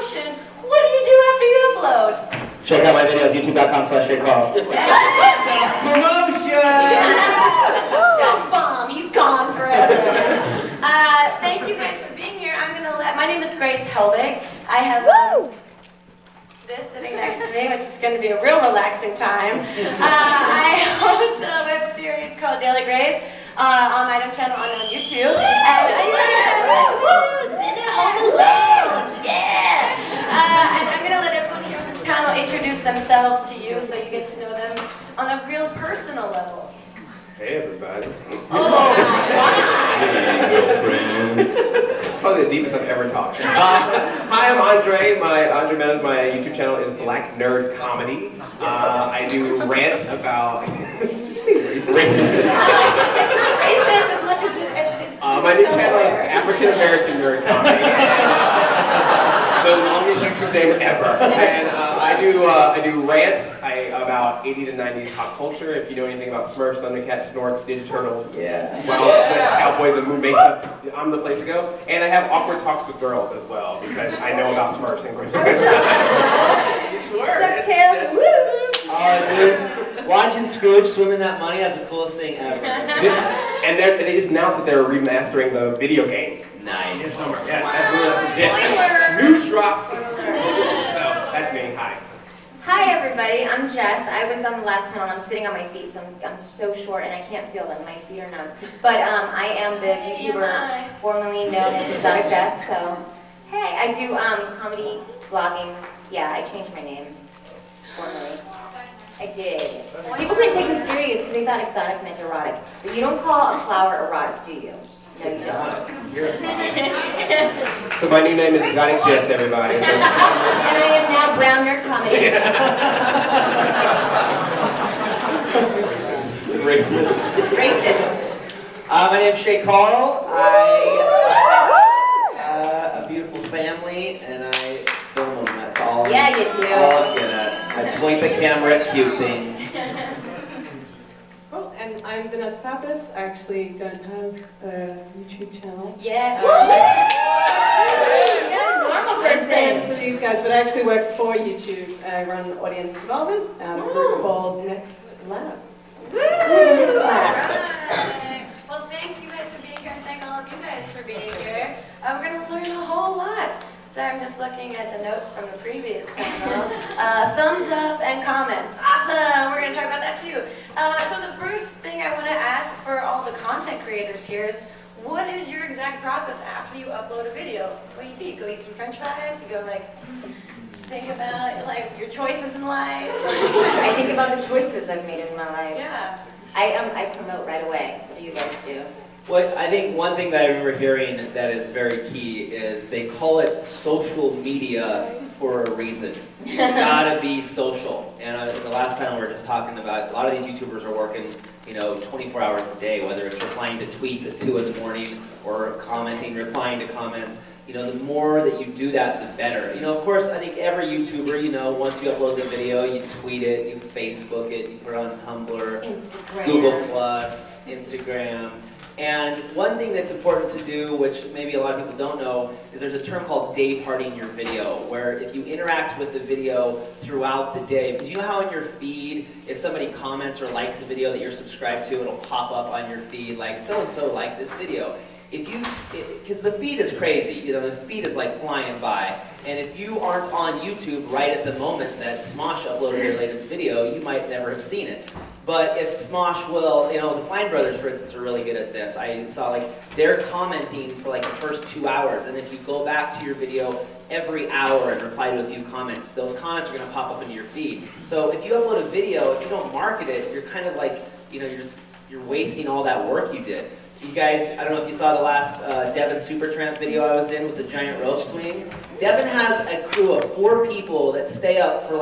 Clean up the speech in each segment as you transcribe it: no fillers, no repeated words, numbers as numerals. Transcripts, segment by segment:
promotion, what do you do after you upload? Check out my videos, youtube.com/ShayCarl. Promotion! Stop bomb, he's gone forever. Thank you guys for being here. My name is Grace Helbig. I have this sitting next to me, which is going to be a real relaxing time. I host a web series called DailyGrace on my channel on YouTube. And I'm going to let everyone here on this panel introduce themselves to you so you get to know them on a real personal level. Hey everybody. Oh my God. Hey girlfriend. Probably the deepest I've ever talked. Hi, I'm Andre. Andre Meadows. My YouTube channel is BlackNerdComedy. I do rants about. Racist. It's not racist as much as it is. My new channel is African American Nerd Comedy. The longest YouTube name ever. And I do rants about 80s and 90s pop culture. If you know anything about Smurfs, Thundercats, Snorks, Ninja Turtles, Cowboys, and Moon Mesa, I'm the place to go. And I have awkward talks with girls as well because I know about Smurfs and girls. DuckTales, woo! Oh, dude. Watching Scrooge swim in that money, that's the coolest thing ever. And they just announced that they're remastering the video game. Nice. This summer. Yes, that's legit. News drop. So, that's me. Hi. Hi everybody, I'm Jess. I was on the last panel and I'm sitting on my feet, so I'm so short and I can't feel them. My feet are numb. But I am the YouTuber formerly known as ExoticJess. So, hey, I do comedy, vlogging. Yeah, I changed my name formerly. I did. People couldn't take me serious because they thought exotic meant erotic. But you don't call a flower erotic, do you? No, you don't. So my new name is ExoticJess, everybody. And I am now Brown Nerd Comedy. Racist. My name's Shaytards. I have a beautiful family, and I film them. That's all. Yeah, you do. That's all I'm good at. I point the camera at cute things. Oh, and I'm Vanessa Pappas. I actually don't have a YouTube channel. Yes. Normal Thanks person. to these guys, but I actually work for YouTube. I run audience development at a group called Next Lab. Well, thank you guys for being here, and thank all of you guys for being here. We're going to learn a whole lot. So I'm just looking at the notes from the previous panel. Thumbs up and comments. Awesome! We're going to talk about that too. So the first thing I want to ask for all the content creators here is, what is your exact process after you upload a video? What do? You go eat some french fries? You go think about your choices in life? I think about the choices I've made in my life. Yeah. I promote right away. What do you guys do? Well, I think one thing that I remember hearing that is very key is they call it social media for a reason. You gotta be social. And in the last panel we were just talking about, a lot of these YouTubers are working, 24 hours a day, whether it's replying to tweets at 2 in the morning or commenting, replying to comments. The more that you do that, the better. Of course, I think every YouTuber, once you upload the video, you tweet it, you Facebook it, you put it on Tumblr, Instagram. Google+, Instagram. And one thing that's important to do, which maybe a lot of people don't know, is there's a term called day parting your video, where if you interact with the video throughout the day, because you know how in your feed, if somebody comments or likes a video that you're subscribed to, it'll pop up on your feed like, so-and-so liked this video. Because the feed is crazy, the feed is like flying by, and if you aren't on YouTube right at the moment that Smosh uploaded their latest video, you might never have seen it. But if Smosh will, the Fine Brothers, for instance, are really good at this. I saw they're commenting for the first 2 hours, and if you go back to your video every hour and reply to a few comments, those comments are going to pop up into your feed. So if you upload a video, if you don't market it, you're kind of you're wasting all that work you did. You guys, I don't know if you saw the last Devin Supertramp video I was in with the giant rope swing. Devin has a crew of 4 people that stay up for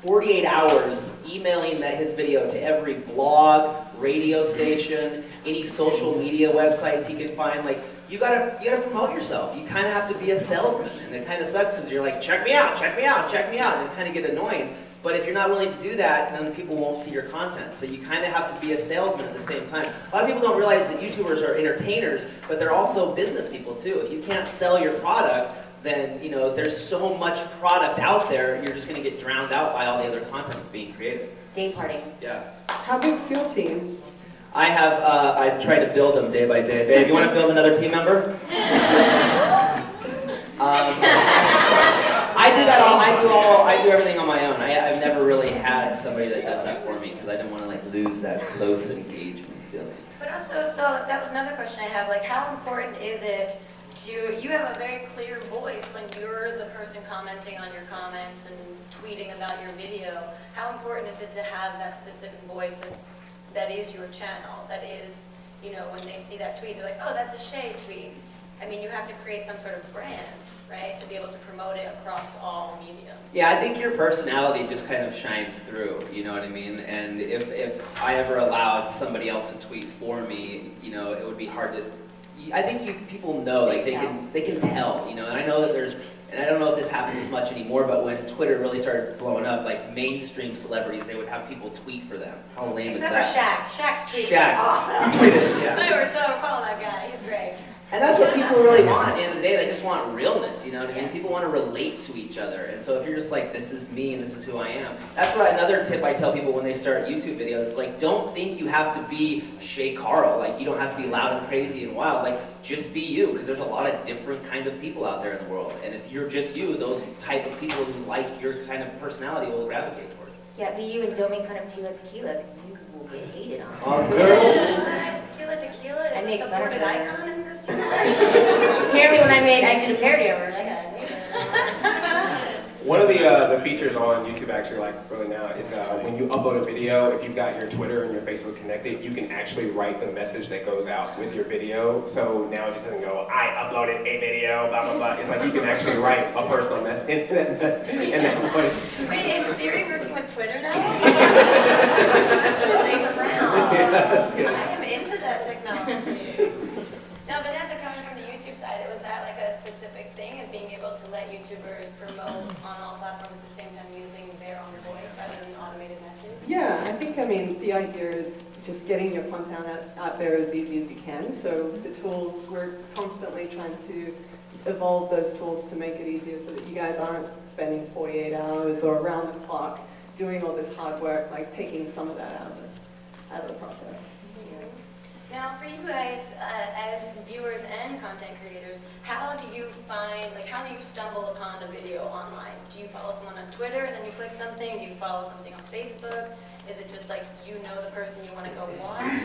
48 hours emailing his video to every blog, radio station, any social media websites he can find. You gotta promote yourself. You kind of have to be a salesman, and it kind of sucks because you're check me out, check me out, check me out, and it kind of get annoying. But if you're not willing to do that, then people won't see your content. So you kind of have to be a salesman at the same time. A lot of people don't realize that YouTubers are entertainers, but they're also business people too. If you can't sell your product, then there's so much product out there, you're just going to get drowned out by all the other content that's being created. Day parting. Yeah. How big's your team? I try to build them day by day. Babe, you want to build another team member? I do that all. I do everything on my own. I've never really had somebody that does that for me because I didn't want to lose that close engagement feeling. But also, so that was another question I have. How important is it you have a very clear voice when you're the person commenting on your comments and tweeting about your video. How important is it to have that specific voice that is your channel? That is, when they see that tweet, they're like, oh, that's a Shay tweet. I mean, you have to create some sort of brand, right, to be able to promote it across all mediums. Yeah, I think your personality just kind of shines through, you know what I mean? And if I ever allowed somebody else to tweet for me, it would be hard to. I think people know, they can tell, and I know that and I don't know if this happens as much anymore, but when Twitter really started blowing up, mainstream celebrities, they would have people tweet for them. How lame is that? Except for Shaq. Shaq's tweets Shaq. are awesome. He tweeted, yeah. I were so follow that guy. He's great. And that's what people really want at the end of the day. They just want realness, you know what I mean? People want to relate to each other. And so if you're just like, this is me and this is who I am. That's another tip I tell people when they start YouTube videos is don't think you have to be Shay Carl. You don't have to be loud and crazy and wild. Just be you, because there's a lot of different kind of people out there in the world. And if you're just you, those type of people who like your kind of personality will gravitate towards it. Yeah, be you and don't make fun of Tila Tequila, because you will get hated on. Tila Tequila is a make supported icon in this too. Apparently when I did a parody of her, I got hated. One of the features on YouTube actually really now is when you upload a video, if you've got your Twitter and your Facebook connected, you can actually write the message that goes out with your video. So now it just doesn't go, I uploaded a video, blah, blah, blah. It's you can actually write a personal message in that voice. Wait, is Siri working with Twitter now? That's what it's around. Yes, I am into that technology. Now, Vanessa, coming from the YouTube side, was that a specific thing of being able to let YouTubers promote on all platforms at the same time using their own voice rather than an automated message? Yeah, I think, the idea is just getting your content out there as easy as you can. So the tools, we're constantly trying to evolve those tools to make it easier so that you guys aren't spending 48 hours or around the clock doing all this hard work, taking some of that out of the process. Now, for you guys, as viewers and content creators, how do you stumble upon a video online? Do you follow someone on Twitter and then you click something? Do you follow something on Facebook? Is it just you know the person you want to go watch?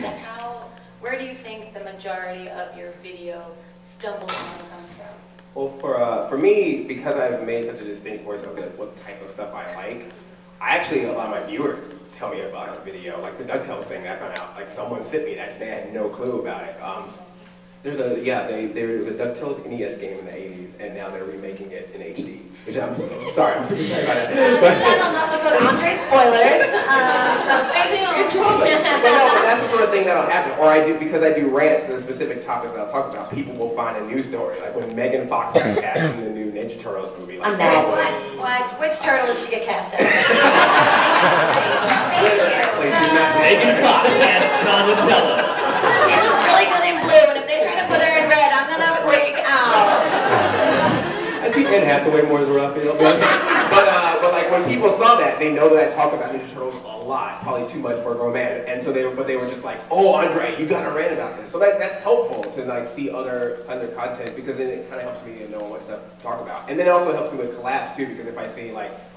Where do you think the majority of your video stumble upon comes from? Well, for me, because I've made such a distinct voice of what type of stuff I like, a lot of my viewers tell me about a video, the DuckTales thing that I found out. Someone sent me that today, I had no clue about it. There was a DuckTales NES game in the 80s, and now they're remaking it in HD. Which I'm super sorry about that. Channel's also put Andre spoilers, so stay tuned. It's public. But that's the sort of thing that'll happen. Or because I do rants on the specific topics that I'll talk about, people will find a news story. When Megan Fox got cast in the new Ninja Turtles movie. I'm not. What? Which turtle did she get cast as? Actually, she's not. Megan Fox as Donatello. She looks really good in blue, and if they try to put her in red, I'm gonna freak out. I see Anne Hathaway more as Raphael. But when people saw that, they know that I talk about Ninja Turtles a lot, probably too much for a grown man. And so they were just like, oh, Andre, you gotta rant about this. So that's helpful to see other content, because then it kind of helps me to know what stuff to talk about. And then it also helps me with collabs too, because if I see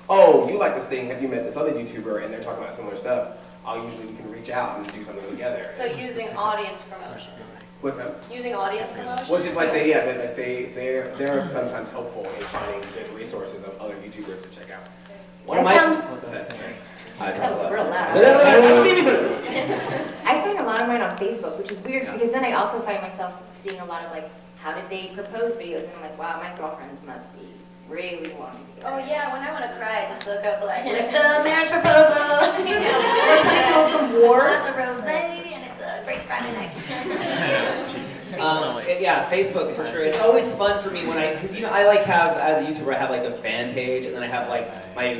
oh, you like this thing, have you met this other YouTuber, and they're talking about similar stuff, we can reach out and do something together. So using audience promotion. What's that? Using audience promotion? Which is they're sometimes helpful in finding good resources of other YouTubers to check out. One of my... That was real loud. I find a lot of mine on Facebook, which is weird, because then I also find myself seeing a lot of how did they propose videos, and I'm like, wow, my girlfriends must be really wanting to get Oh married. yeah, when I want to cry, I just look up marriage proposals. Or something from war. Glass of rosé, and it's a great Friday night. Yeah, Facebook for sure. It's always fun for me when because I have, as a YouTuber, I have a fan page, and then I have my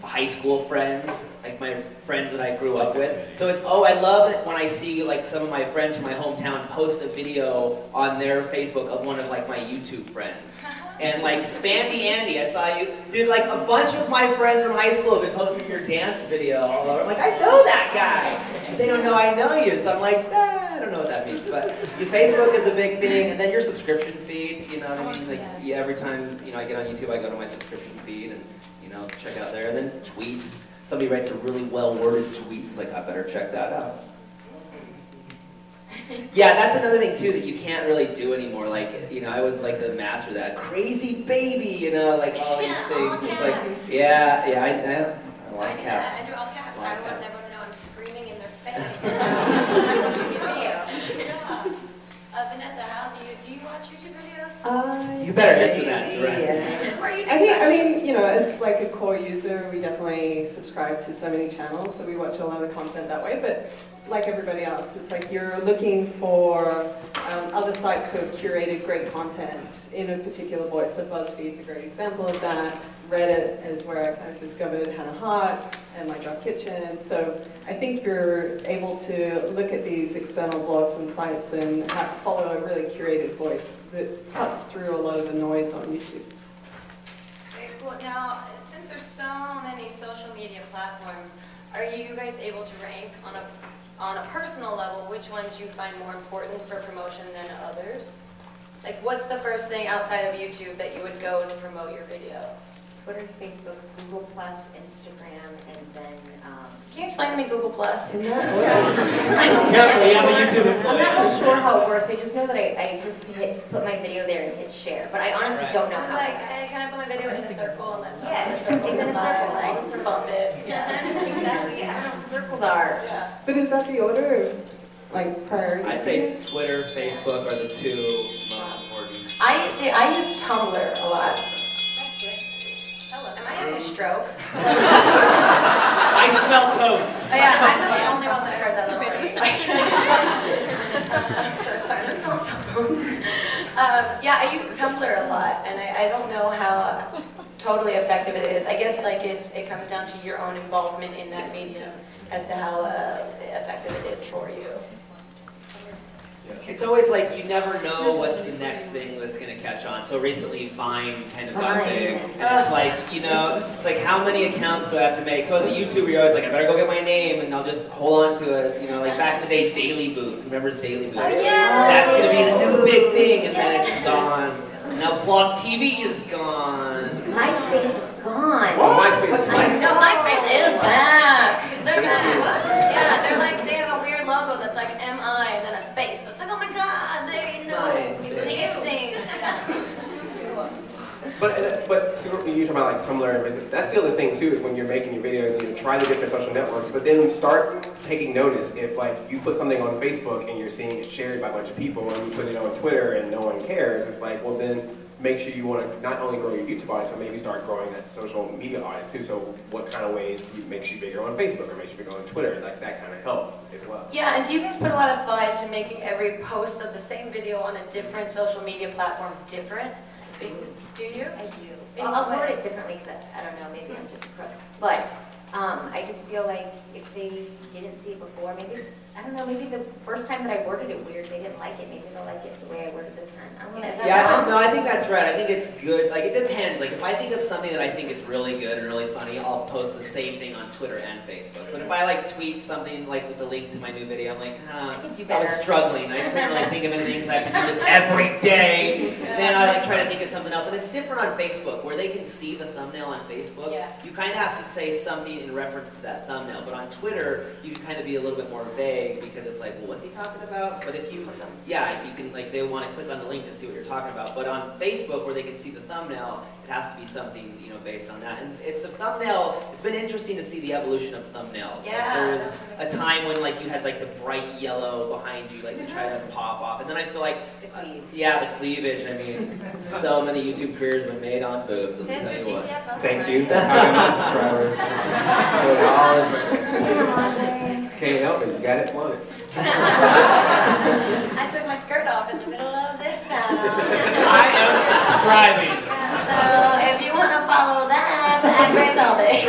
high school friends, like my friends that I grew up with. So it's, I love it when I see like some of my friends from my hometown post a video on their Facebook of one of like my YouTube friends. And like Spandy Andy, I saw you. Dude, like a bunch of my friends from high school have been posting your dance video all over. I'm like, I know that guy. But they don't know I know you. So I'm like, I don't know what that means. But Facebook is a big thing. And then your subscription feed, you know what I mean? Like, yeah, every time, you know, I get on YouTube, I go to my subscription feed and, you know, check out there. And then tweets. Somebody writes a really well-worded tweet. It's like, I better check that out. Yeah, that's another thing too that you can't really do anymore. Like, you know, I was like the master of that. Crazy baby, you know, like all these things. It's like, I like caps. I do all caps. I would never know I'm screaming in their face. Vanessa, how do you watch YouTube videos? You better answer that. Right. Yeah. I mean, you know, as like a core user, we definitely subscribe to so many channels, so we watch a lot of the content that way. But like everybody else, it's like you're looking for other sites who have curated great content in a particular voice. So BuzzFeed's a great example of that. Reddit is where I kind of discovered Hannah Hart and My Drop Kitchen. So I think you're able to look at these external blogs and sites and follow a really curated voice that cuts through a lot of the noise on YouTube. Okay, cool. Now, since there's so many social media platforms, are you guys able to rank on a personal level which ones you find more important for promotion than others? Like, what's the first thing outside of YouTube that you would go to promote your video? Twitter, Facebook, Google+, Instagram, and then... Can you explain to me Google+? Yeah, we have a YouTube employee. I'm not really sure how it works. I just know that I just put my video there and hit share. But I honestly don't know how it works. Can I put my video in a circle and then Yes, it's in a circle. like bump it? Yeah, exactly. I don't know what the circles are. Yeah. But is that the order of like priority? I'd say Twitter, Facebook are the two most important. I use Tumblr a lot. That's good. Hello. Am I having a stroke? I smell toast. Oh, yeah, I'm not the only one that heard that. I'm so sorry. That's all cell phones. Yeah, I use Tumblr a lot, and I don't know how totally effective it is. I guess like it comes down to your own involvement in that medium as to how effective it is for you. It's always like you never know what's the next thing that's going to catch on. So recently Vine kind of got big. And it's like, you know, it's like how many accounts do I have to make? So as a YouTuber, you're always like, I better go get my name and I'll just hold on to it. You know, like back in the day, Daily Booth. Remembers Daily Booth? Oh, yeah. That's going to be the new big thing and then it's gone. Now Blog TV is gone. MySpace is gone. Oh, MySpace is back. No, MySpace is back. They're back. Yeah, they're like, they have a weird logo that's like MI and then a space. So it's like, oh my god, they know. It's new things. But so you're talking about like Tumblr and Facebook. That's the other thing too, is when you're making your videos and you try the different social networks, but then start taking notice if like you put something on Facebook and you're seeing it shared by a bunch of people, and you put it on Twitter and no one cares. It's like, well then make sure you want to not only grow your YouTube audience, but maybe start growing that social media audience too. So what kind of ways do you make you bigger on Facebook or make you bigger on Twitter? Like that kind of helps as well. Yeah, and do you guys put a lot of thought into making every post of the same video on a different social media platform different? Do you? I do. I'll word it differently because I don't know, maybe I'm just a crook. But I just feel like if they didn't see it before, maybe it's, I don't know, maybe the first time that I worded it weird, they didn't like it. Maybe they'll like it the way I worded this time. I don't know. Yeah, no, I think that's right. I think it's good. Like, it depends. Like, if I think of something that I think is really good and really funny, I'll post the same thing on Twitter and Facebook. But if I, like, tweet something, like, with the link to my new video, I'm like, I could do I better. was struggling. I couldn't really think of anything because I have to do this every day. Then I, like, try to think of something else. And it's different on Facebook, where they can see the thumbnail on Facebook. Yeah. You kind of have to say something in reference to that thumbnail. But on Twitter, you can kind of be a little bit more vague because it's like, well, what's he talking about? But if you, yeah, you can, like, they want to click on the link to see what you're talking about. But on Facebook, where they can see the thumbnail, it has to be something, you know, based on that. And if the thumbnail, it's been interesting to see the evolution of thumbnails. Yeah. Like, there was a time when, like, you had, like, the bright yellow behind you, like, to try to pop off. And then I feel like, yeah, the cleavage. I mean, so many YouTube careers have been made on boobs, let me tell you what. Thank you. That's how I got my subscribers. Can't help it. You got it. Want it. I took my skirt off in the middle of this panel. I am subscribing. So if you want to follow that, at Grace Helbig.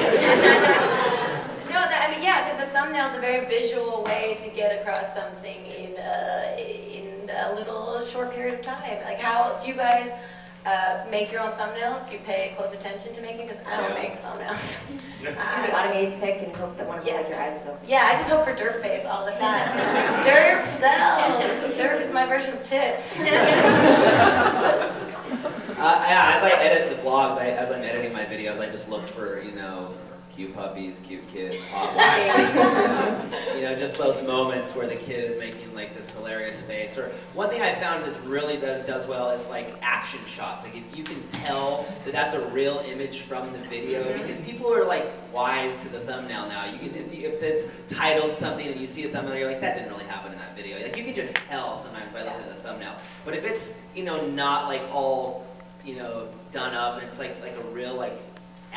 No, I mean, yeah, because the thumbnail is a very visual way to get across something in a little short period of time. Like, how do you guys make your own thumbnails? Do you pay close attention to making? Because I don't make thumbnails. The automated pick and hope that one will like your eyes open. Yeah, I just hope for derp face all the time. Derp sells. Derp is my version of tits. Yeah, as I edit the vlogs, as I'm editing my videos, I just look for, cute puppies, cute kids, hot wives. Just those moments where the kid is making like this hilarious face. Or one thing I found this really does well is like action shots. Like if you can tell that that's a real image from the video, because people are like wise to the thumbnail now. You can if it's titled something and you see a thumbnail, you're like, that didn't really happen in that video. Like you can just tell sometimes by looking at the thumbnail. But if it's not like all done up and it's like a real like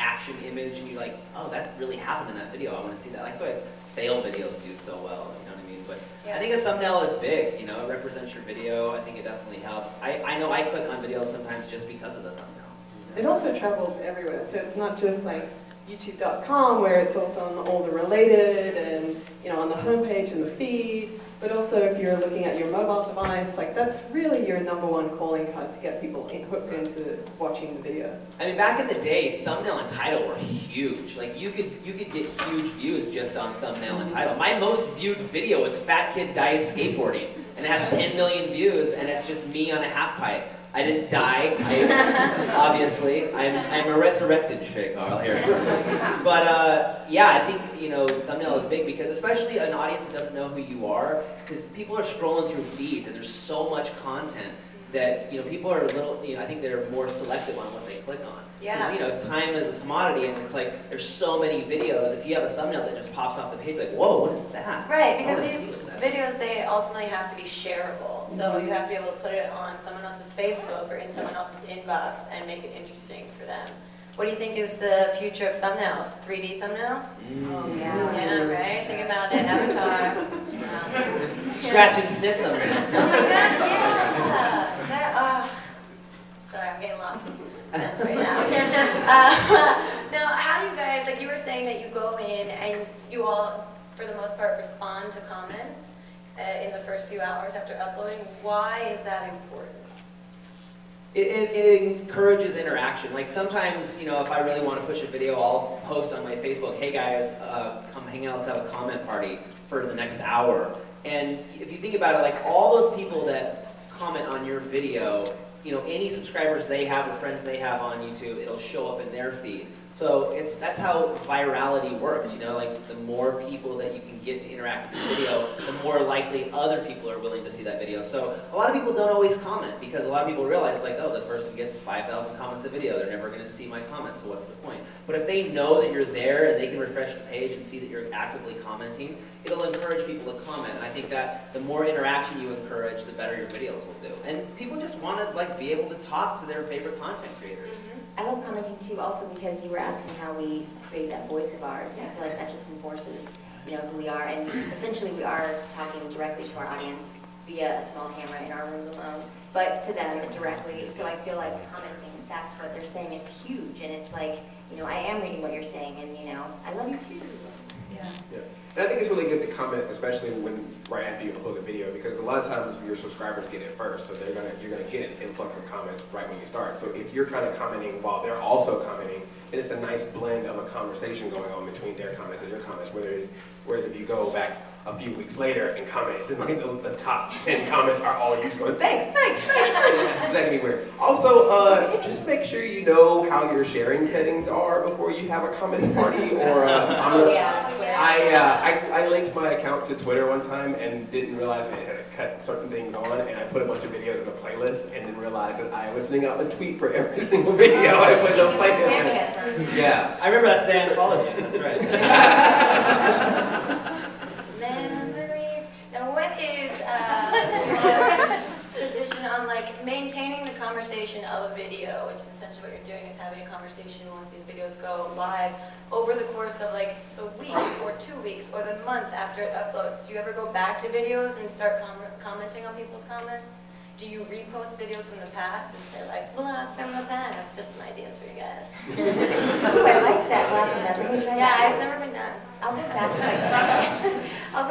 action image and you're like, oh, that really happened in that video, I want to see that. Like, so fail videos do so well, you know what I mean? But yeah. I think a thumbnail is big, it represents your video. I think it definitely helps. I know I click on videos sometimes just because of the thumbnail. It also travels everywhere, so it's not just like youtube.com where it's also on all the related and on the homepage and the feed, but also if you're looking at your mobile device, like that's really your #1 calling card to get people hooked into watching the video. I mean, back in the day, thumbnail and title were huge. Like you could get huge views just on thumbnail and title. My most viewed video is Fat Kid Dies Skateboarding, and it has 10 million views, and it's just me on a half pipe. I didn't die, obviously. I'm a resurrected Shay Carl here. But yeah, I think thumbnail is big because especially an audience that doesn't know who you are, because people are scrolling through feeds and there's so much content that people are a little I think they're more selective on what they click on. Yeah. Because time is a commodity and it's like there's so many videos. If you have a thumbnail that just pops off the page, like whoa, what is that? Right, because these videos they ultimately have to be shareable. So you have to be able to put it on someone else's Facebook or in someone else's inbox and make it interesting for them. What do you think is the future of thumbnails? 3D thumbnails? Oh yeah. Yeah, right? Think about it. Avatar. Scratch and sniff thumbnails. Oh my god, yeah! Sorry, I'm getting lost in sense right now. Now, how do you guys, like you were saying that you go in and you all, for the most part, respond to comments in the first few hours after uploading. Why is that important? It encourages interaction. Like sometimes, if I really want to push a video, I'll post on my Facebook, hey guys, come hang out, let's have a comment party for the next hour. And if you think about it, like all those people that comment on your video, any subscribers they have or friends they have on YouTube, it'll show up in their feed. So that's how virality works, like the more people that you can get to interact with the video, the more likely other people are willing to see that video. So a lot of people don't always comment because a lot of people realize like, oh, this person gets 5,000 comments a video, they're never going to see my comments, so what's the point? But if they know that you're there and they can refresh the page and see that you're actively commenting, it'll encourage people to comment. And I think that the more interaction you encourage, the better your videos will do. And people just want to be able to talk to their favorite content creators. I love commenting too, also because you were asking how we create that voice of ours, and I feel like that just enforces, who we are, and essentially we are talking directly to our audience via a small camera in our rooms alone, but to them directly. So I feel like commenting back to what they're saying is huge, and it's like, I am reading what you're saying, and I love you too. Yeah. And I think it's really good to comment, especially right after you upload a video, because a lot of times your subscribers get it first, so you're gonna get an influx of comments right when you start. So if you're kind of commenting while they're also commenting, and it's a nice blend of a conversation going on between their comments and your comments. Whereas if you go back a few weeks later and comment, then like the top 10 comments are all you just going, thanks. So that can be weird. Also, just make sure you know how your sharing settings are before you have a comment party. Or I linked my account to Twitter one time and didn't realize I had to cut certain things on, and I put a bunch of videos in a playlist and then realized that I was sending out a tweet for every single video I put in a playlist. Yeah, I remember that's Dan followed you. That's right. Memories. Now, what is position on maintaining the conversation of a video, which is essentially what you're doing is having a conversation once these videos go live over the course of the week or 2 weeks or the month after it uploads. Do you ever go back to videos and start commenting on people's comments? do you repost videos from the past and say like, blast from the past? Just some ideas for you guys. Ooh, I like that last one. That's a good Yeah, it's never been done. I'll go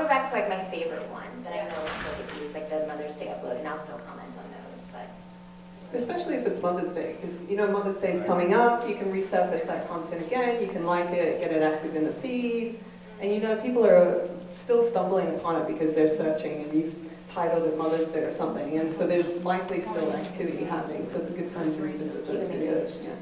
back to like my favorite one that I know is really used, like the Mother's Day upload, and I'll still comment on those. But Especially if it's Mother's Day, because you know Mother's Day is coming up, you can resurface that content again, you can like it, get it active in the feed, and you know people are still stumbling upon it because they're searching and you've titled it Mother's Day or something, and so there's likely still activity happening, so it's a good time to revisit those videos. Yeah.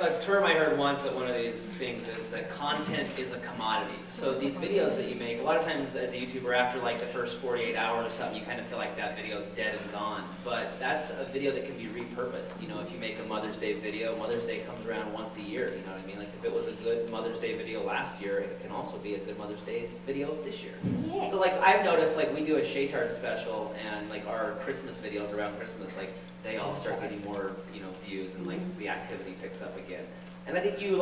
A term I heard once at one of these things is that content is a commodity. So these videos that you make, a lot of times as a YouTuber, after like the first 48 hours or something, you kind of feel like that video is dead and gone. But that's a video that can be repurposed. You know, if you make a Mother's Day video, Mother's Day comes around once a year, you know what I mean? Like if it was a good Mother's Day video last year, it can also be a good Mother's Day video this year. yeah. So like I've noticed, like we do a Shaytards special, and like our Christmas videos around Christmas, like they all start getting more, you know, views, and like the activity picks up again. And I think you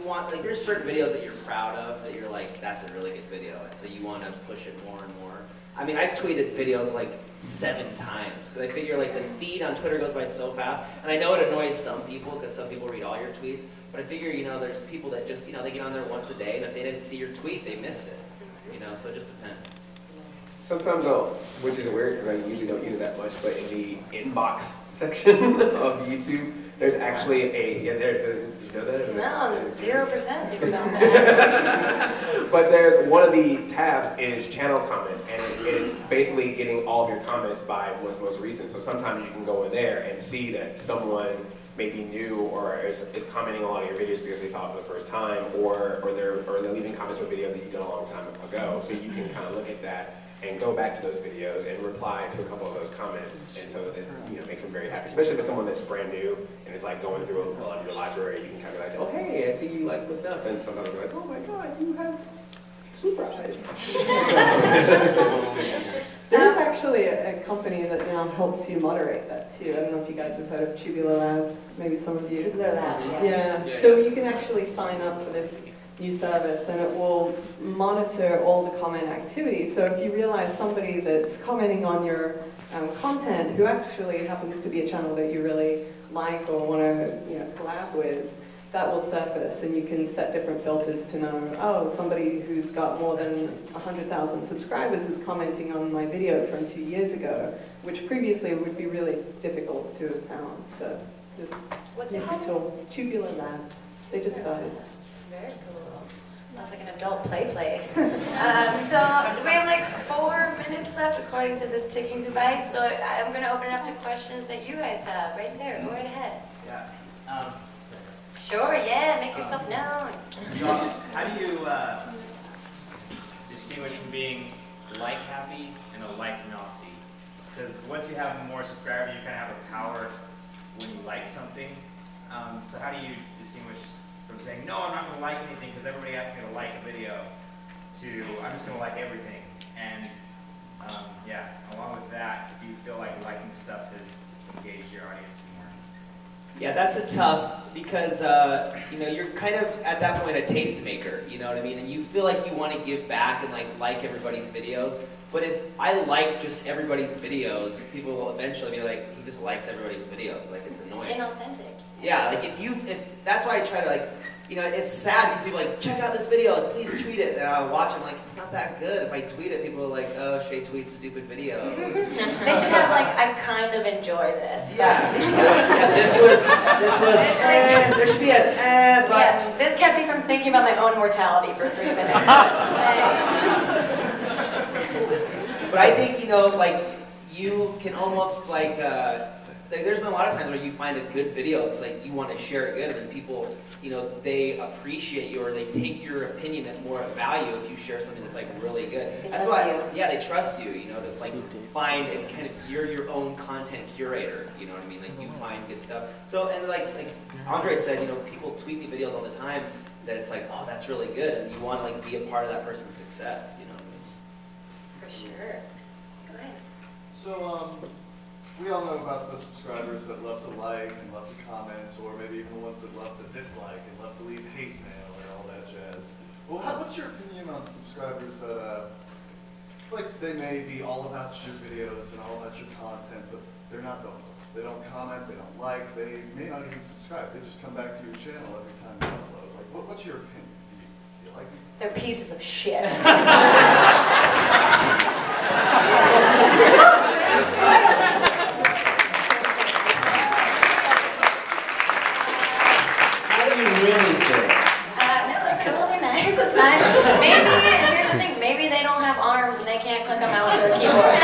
want, like there's certain videos that you're proud of that you're like, that's a really good video, and so you want to push it more and more. I mean, I've tweeted videos like 7 times because I figure like the feed on Twitter goes by so fast, and I know it annoys some people because some people read all your tweets, but I figure, you know, there's people that just, you know, they get on there once a day, and if they didn't see your tweets, they missed it. You know, so it just depends. Sometimes which is weird because I usually don't use it that much, but in the inbox section of YouTube, there's actually a, did you know that? No, 0% people know that. But there's, one of the tabs is channel comments, and it's basically getting all of your comments by what's most recent. So sometimes you can go in there and see that someone maybe new or is commenting on a lot of your videos because they saw it for the first time, or they're leaving comments on a video that you did a long time ago. So you can kind of look at that and go back to those videos and reply to a couple of those comments, and so it, you know, makes them very happy. Especially if it's someone that's brand new and is like going through a lot of your library, you can kind of be like, oh hey, I see you like this stuff, and sometimes they're like, oh my god, you have super eyes. There is actually a company that now helps you moderate that too. I don't know if you guys have heard of Tubular Labs, maybe some of you. Tubular Labs, Yeah, so you can actually sign up for this new service, and it will monitor all the comment activity. So if you realize somebody that's commenting on your content who actually happens to be a channel that you really like or want to, you know, collab with, that will surface, and you can set different filters to know, oh, somebody who's got more than 100,000 subscribers is commenting on my video from 2 years ago, which previously would be really difficult to have found. So it's a What's it new called? tool. Tubular Labs. They just started. Very cool. Sounds like an adult play place. So we have like 4 minutes left according to this ticking device. So I'm going to open it up to questions that you guys have. Right there, go right ahead. Yeah. Sure, yeah, make yourself known. So how do you distinguish from being like happy and a like Nazi? Because once you have more subscribers, you kind of have a power when you like something. So how do you distinguish from saying, no, I'm not going to like anything because everybody asked me to like a video, to I'm just going to like everything? And yeah, along with that, do you feel like liking stuff has engaged your audience more? Yeah, that's a tough, because you know, you're kind of at that point a tastemaker, you know what I mean? And you feel like you want to give back and like everybody's videos. But if I like just everybody's videos, people will eventually be like, he just likes everybody's videos. Like, it's annoying. It's inauthentic. Yeah, like if that's why I try to, like, you know, it's sad because people are like, check out this video, like, please tweet it. And I'll watch it, I'm like, it's not that good. If I tweet it, people are like, oh, Shay tweets stupid videos. They should have like, I kind of enjoy this. Yeah, yeah, this was, there should be an button. Yeah, this kept me from thinking about my own mortality for 3 minutes. Thanks. But I think, you know, like, you can almost, like, there's been a lot of times where you find a good video, it's like you want to share it good, and then people, you know, they appreciate you, or they take your opinion at more value if you share something that's, like, really good. That's why, yeah, they trust you, you know, to, like, find and kind of, you're your own content curator, you know what I mean? Like, you find good stuff. So, and like Andre said, you know, people tweet me videos all the time that it's like, oh, that's really good, and you want to, like, be a part of that person's success, you know what I mean? For sure. Go ahead. So, we all know about the subscribers that love to like and love to comment, or maybe even the ones that love to dislike and love to leave hate mail and all that jazz. Well, what's your opinion on subscribers that, like, they may be all about your videos and all about your content, but they're not vocal. They don't comment, they don't like, they may not even subscribe. They just come back to your channel every time you upload. Like, what's your opinion? Do you like it? They're pieces of shit. How do you really think? No, they're cool, they're nice, it's fine. Maybe, here's the thing, maybe they don't have arms and they can't click a mouse or a keyboard.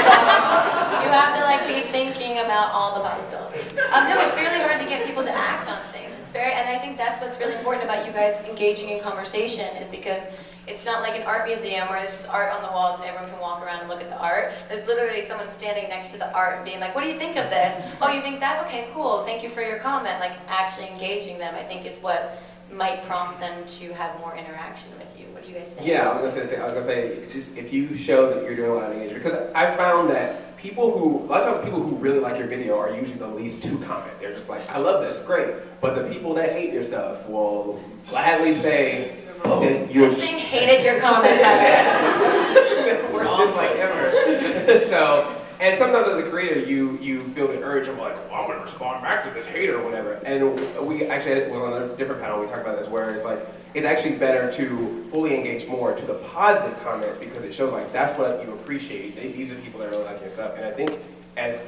So you have to like be thinking about all the possibilities. No, it's really hard to get people to act on things. It's very, and I think that's what's really important about you guys engaging in conversation is because it's not like an art museum where there's just art on the walls and everyone can walk around and look at the art. There's literally someone standing next to the art and being like, what do you think of this? Oh, you think that? Okay, cool. Thank you for your comment. Like actually engaging them, I think, is what might prompt them to have more interaction with you. What do you guys think? Yeah, I was gonna say, just if you show that you're doing a lot of engagement, because I found that people who, a lot of times people who really like your video are usually the least to comment. They're just like, I love this, great. But the people that hate your stuff will gladly say, oh, you're This thing hated your comment, by the way. worst dislike ever. So, and sometimes as a creator, you feel the urge of like, well, I'm gonna respond back to this hater or whatever. And we actually was on a different panel, we talked about this, where it's like, it's actually better to fully engage more to the positive comments because it shows like that's what you appreciate. These are the people that really like your stuff. And I think as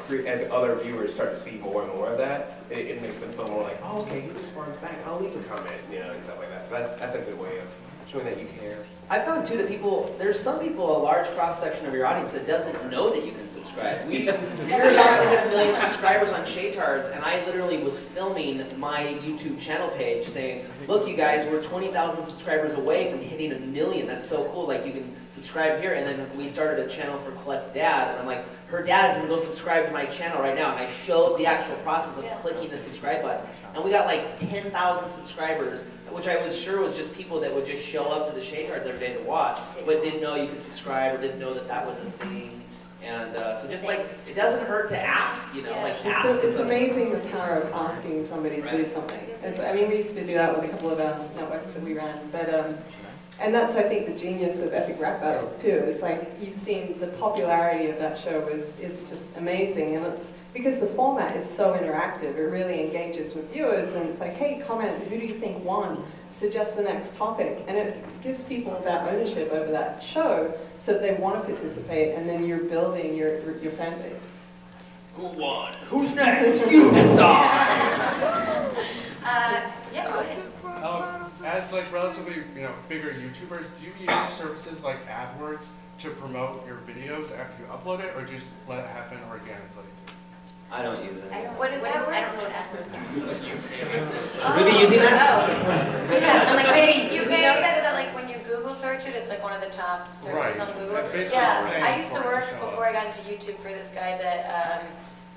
other viewers start to see more and more of that, it makes them feel more like, oh, okay, he responds back, I'll leave a comment, and stuff like that. So that's a good way of showing that you care. I found too that there's some people, a large cross-section of your audience that doesn't know that you can subscribe. We're about to hit 1 million subscribers on Shaytards, and I literally was filming my YouTube channel page saying, look you guys, we're 20,000 subscribers away from hitting 1 million. That's so cool, like you can subscribe here. And then we started a channel for Colette's dad, and I'm like, her dad's gonna go subscribe to my channel right now. And I showed the actual process of clicking the subscribe button. And we got like 10,000 subscribers, which I was sure was just people that would just show up to the Shaytards every day to watch, but didn't know you could subscribe or didn't know that that was a thing. And so just like, it doesn't hurt to ask, you know, like ask. It's amazing the power of asking somebody to do something. I mean, we used to do that with a couple of our networks that we ran, but and that's, I think, the genius of epic rap battles too. It's like you've seen the popularity of that show is just amazing, and it's because the format is so interactive. It really engages with viewers, and it's like, hey, comment, who do you think won? Suggest the next topic, and it gives people that ownership over that show, so that they want to participate, and then you're building your fan base. Who won? Who's next? You decide. Yeah, go ahead. As like relatively, bigger YouTubers, do you use services like AdWords to promote your videos after you upload it, or just let it happen organically? I don't use it. What is that word? I don't know what AdWords are. Should we be using that? Oh. Yeah, and like maybe you know that like when you Google search it, it's like one of the top searches on Google. Yeah, I used to work before I got into YouTube for this guy that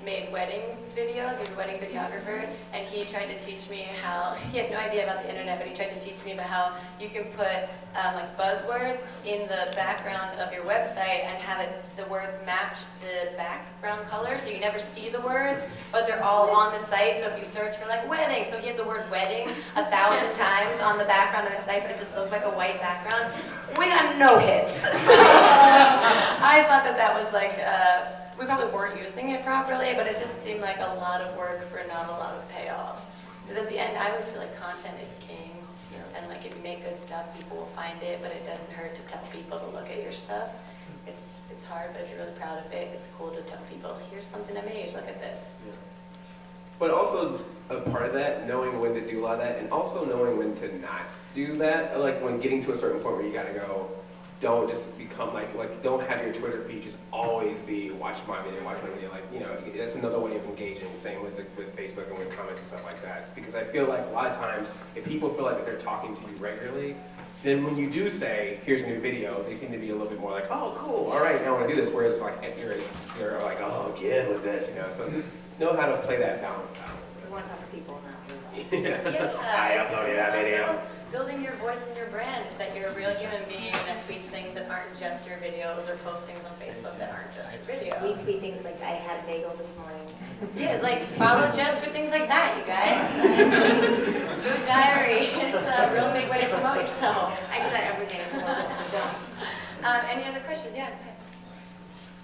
made wedding videos. He was a wedding videographer, and he tried to teach me how, he had no idea about the internet, but he tried to teach me about how you can put like buzzwords in the background of your website and have the words match the background color, so you never see the words, but they're all on the site. So if you search for like wedding, so he had the word wedding 1,000 times on the background of his site, but it just looks like a white background. We got no hits. So I thought that was like, we probably weren't using it properly, but it just seemed like a lot of work for not a lot of payoff. Because at the end, I always feel like content is king, and like if you make good stuff, people will find it, but it doesn't hurt to tell people to look at your stuff. It's hard, but if you're really proud of it, it's cool to tell people, here's something I made, look at this. But also a part of that, knowing when to do a lot of that, and also knowing when to not do that. Like when getting to a certain point where you gotta go, don't just become like don't have your Twitter feed just always be watch my video. Like, that's another way of engaging. Same with Facebook and with comments and stuff like that. Because I feel like a lot of times, if people feel like they're talking to you regularly, then when you do say, here's a new video, they seem to be a little bit more like, oh, cool, all right, now I want to do this. Whereas like you're like, oh, again with this, So just know how to play that balance out. We want to talk to people, not I uploaded that video. Building your voice and your brand is that you're a real human being that tweets things that aren't just your videos or post things on Facebook that aren't just your videos. We tweet things like, I had a bagel this morning. Yeah, like follow Jess for things like that, you guys. Food diary. It's a real big way to promote yourself. I do that every day. It's horrible. Any other questions? Yeah, go ahead.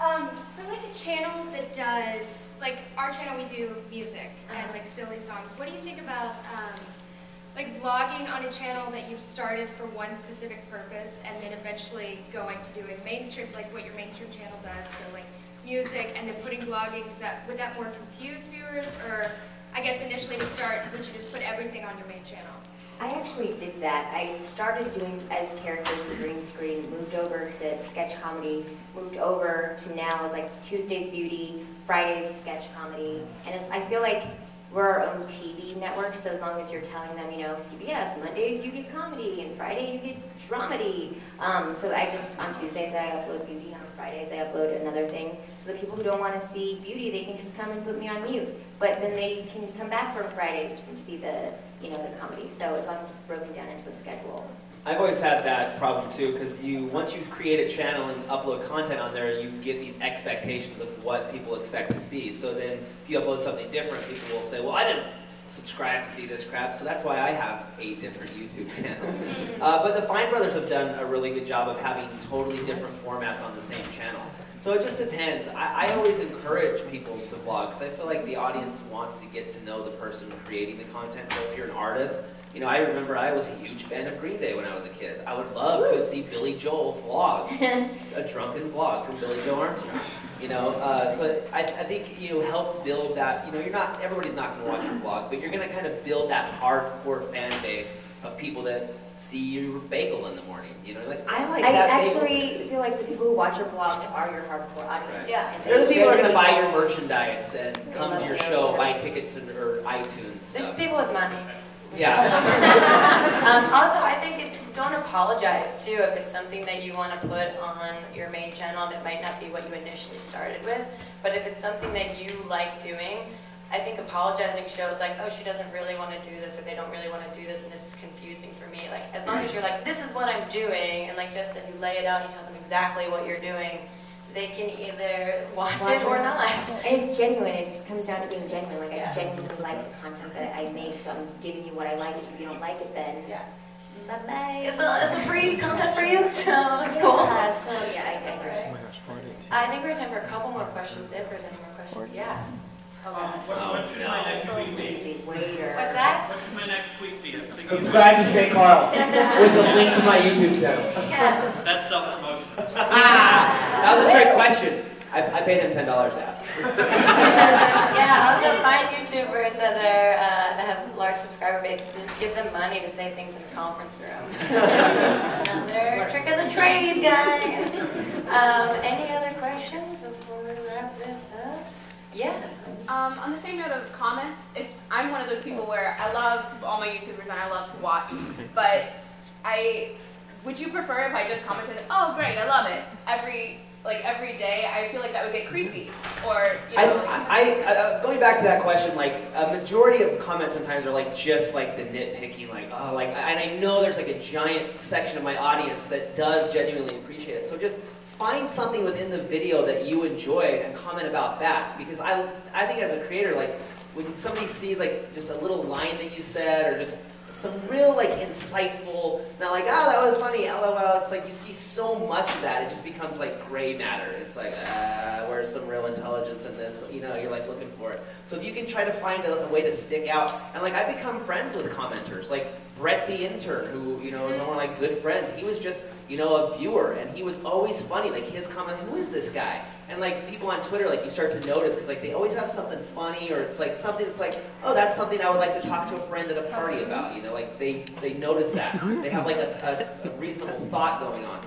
For like a channel that does, like our channel, we do music and like silly songs. What do you think about like vlogging on a channel that you've started for one specific purpose and then eventually going to doing mainstream, like what your mainstream channel does, so like music and then putting vlogging, would that more confuse viewers, or I guess initially to start, would you just put everything on your main channel? I actually did that. I started doing as characters in green screen, moved over to sketch comedy, moved over to now as like Tuesdays Beauty, Fridays sketch comedy, and I feel like we're our own TV network, so as long as you're telling them, you know, CBS, Mondays you get comedy, and Friday you get dramedy. So I just, on Tuesdays I upload beauty, on Fridays I upload another thing. So the people who don't want to see beauty, they can just come and put me on mute. But then they can come back for Fridays to see the, you know, the comedy. So as long as it's broken down into a schedule. I've always had that problem too, because once you create a channel and upload content on there, you get these expectations of what people expect to see. So then if you upload something different, people will say, well, I didn't subscribe to see this crap, so that's why I have 8 different YouTube channels. But the Fine Brothers have done a really good job of having totally different formats on the same channel. So it just depends. I always encourage people to vlog, because I feel like the audience wants to get to know the person creating the content. So if you're an artist, you know, I remember I was a huge fan of Green Day when I was a kid. I would love to see Billy Joel vlog, a drunken vlog from Billy Joe Armstrong. You know, so I think you help build that. You know, everybody's not going to watch your vlog, but you're going to kind of build that hardcore fan base of people that see your bagel in the morning. You know, like I like that bagel. I actually feel like the people who watch your vlogs are your hardcore audience. Right. Yeah. They're the people who are going to buy your merchandise and come to your show, buy tickets or iTunes. There's people with money. Yeah. Also, I think don't apologize too if it's something that you want to put on your main channel that might not be what you initially started with. But if it's something that you like doing, I think apologizing shows like, oh, she doesn't really want to do this, or they don't really want to do this, and this is confusing for me. Like, as long as you're like, this is what I'm doing, and like Jess said, you lay it out, you tell them exactly what you're doing, they can either watch it or not. And it's genuine. It comes down to being genuine. Like, I genuinely like the content that I make, so I'm giving you what I like. If you don't like it, then bye-bye. It's a free content for you, so it's cool. So yeah, I agree. I think we're time for a couple more questions, if there's any more questions. Yeah. A lot. What should my next tweet be? What's that? What should my next tweet be? Subscribe to Shay Carl with a link to my YouTube channel. Yeah. That's self-promotion. That was a trick question. I paid him $10 to ask. Yeah, also find YouTubers that have large subscriber bases. Just give them money to say things in the conference room. Another trick of the trade, guys. Any other questions before we wrap this up? Yeah. On the same note of comments, I'm one of those people where I love all my YouTubers and I love to watch, but would you prefer if I just commented, oh great, I love it, every day? I feel like that would get creepy. Or, you know, going back to that question, like a majority of comments sometimes are like just like the nitpicking, like oh, like, and I know there's like a giant section of my audience that does genuinely appreciate it. So just find something within the video that you enjoyed and comment about that. Because I think as a creator, like when somebody sees like just a little line that you said, or just some real like insightful, not like, oh, that was funny, LOL. It's like you see so much of that, it just becomes like gray matter. It's like, where's some real intelligence in this? You know, you're like looking for it. So if you can try to find a way to stick out, and like I've become friends with commenters, like Brett the intern, who, you know, is one of my good friends. He was just, you know, a viewer, and he was always funny. Like his comment, who is this guy? And like people on Twitter, like you start to notice, because like they always have something funny, or it's like something that's like, oh, that's something I would like to talk to a friend at a party about. You know, like they notice that. They have like a reasonable thought going on.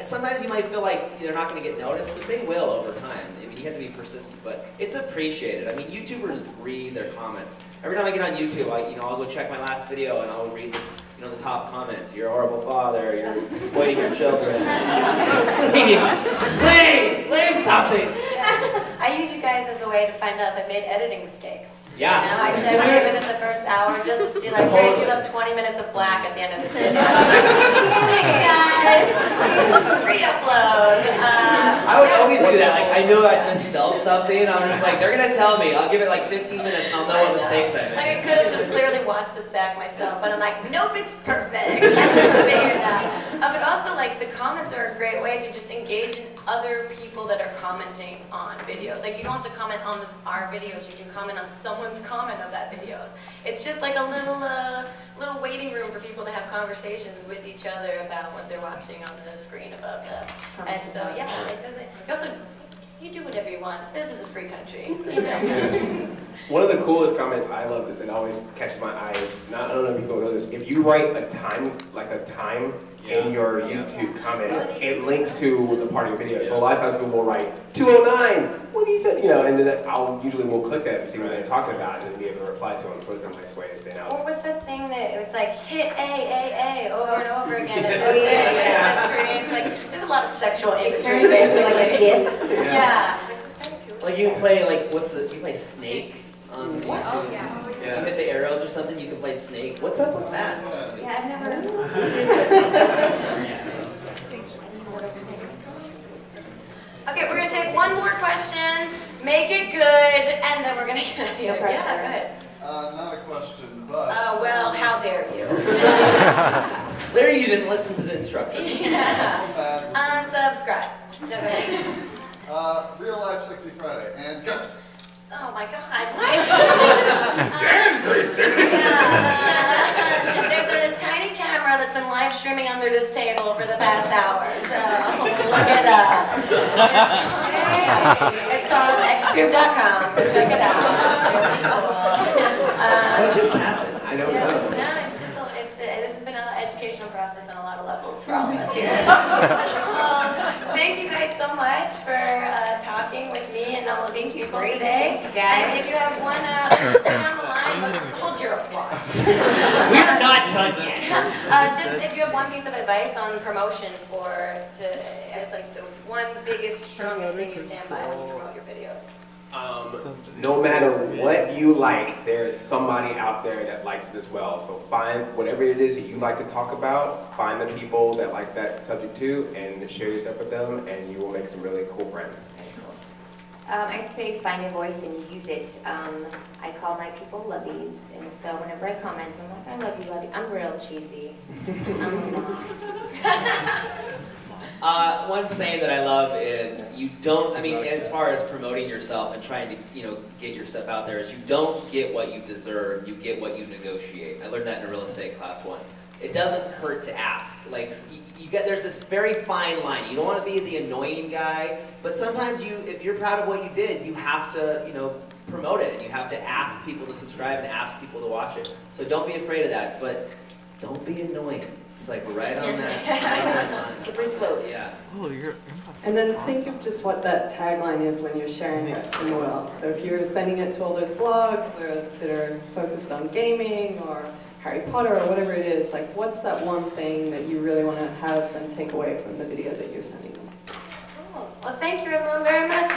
Sometimes you might feel like they're not going to get noticed, but they will over time. I mean, you have to be persistent, but it's appreciated. I mean, YouTubers read their comments. Every time I get on YouTube, I'll go check my last video and I'll read, the top comments. You're a horrible father. You're exploiting your children. Please, leave something. I use you guys as a way to find out if I made editing mistakes. Yeah. You know, I check in within the first hour just to see, like, Grace, you left 20 minutes of black at the end of this video. Thank you, guys. Re-upload. I would always do that. Like, I knew I misspelled something, and I'm just like, they're going to tell me. I'll give it like 15 minutes, and I'll know what mistakes I made. Like, I could have just clearly watched this back myself, but I'm like, nope, it's perfect. I figured it out. But also, like, the comments are a great way to just engage in other people that are commenting on videos. Like, you don't have to comment on our videos, you can comment on someone's comment of that videos. It's just like a little waiting room for people to have conversations with each other about what they're watching on the screen above them. And so, yeah, it doesn't, you do whatever you want. This is a free country, you know? One of the coolest comments I love that always catches my eye is, I don't know if you know this, if you write a time in your YouTube comment, it links to the part of your video. So a lot of times people will write 209, what do you say? You know, and then we'll click that and see what they're talking about and then be able to reply to them. So it's a nice way to stand out. Or what's the thing that it's like hit A over and over again? It just creates like, there's a lot of sexual imagery basically, like a GIF. Yeah. Like you can play you play Snake on YouTube. Oh, yeah. You hit the arrows or something, you can play Snake. What's up with that? Yeah, I've never. Who did that? Okay, we're gonna take one more question, make it good, and then we're gonna get out of here. Yeah, go ahead. Not a question, but... Well, how dare you? Larry, you didn't listen to the instructions. Yeah. Unsubscribe. No, go ahead. Real Life Sexy Friday, and go! Oh my God, what? Damn, Grace! Yeah. There's a tiny camera that's been live streaming under this table for the past hour, so look it up. It's called xtube.com. Check it out. What just happened? I don't know. No, it's just this has been an educational process on a lot of levels for all of us here. Thank you guys so much for talking with me and all of these people today. And if you have one stay on the line, but hold your applause. We're not done yet. Just if you have one piece of advice on promotion as like the one biggest, strongest thing you stand by when you promote your videos. No matter what you like, there's somebody out there that likes it as well. So find whatever it is that you like to talk about, find the people that like that subject too, and share your stuff with them, and you will make some really cool friends. I'd say find your voice and use it. I call my people lovies, and so whenever I comment, I'm like, I love you, lovey. I'm real cheesy. I'm not. One saying that I love is as far as promoting yourself and trying to, get your stuff out there, is you don't get what you deserve, you get what you negotiate. I learned that in a real estate class once. It doesn't hurt to ask. Like, there's this very fine line. You don't want to be the annoying guy, but sometimes if you're proud of what you did, you have to, promote it, and you have to ask people to subscribe and ask people to watch it. So don't be afraid of that, but don't be annoying. It's like right on that. Slippery slope. Yeah. Oh, and then think of just what that tagline is when you're sharing it in the world. So if you're sending it to all those blogs that are focused on gaming or Harry Potter or whatever it is, like what's that one thing that you really want to have them take away from the video that you're sending them? Cool. Well, thank you everyone very much.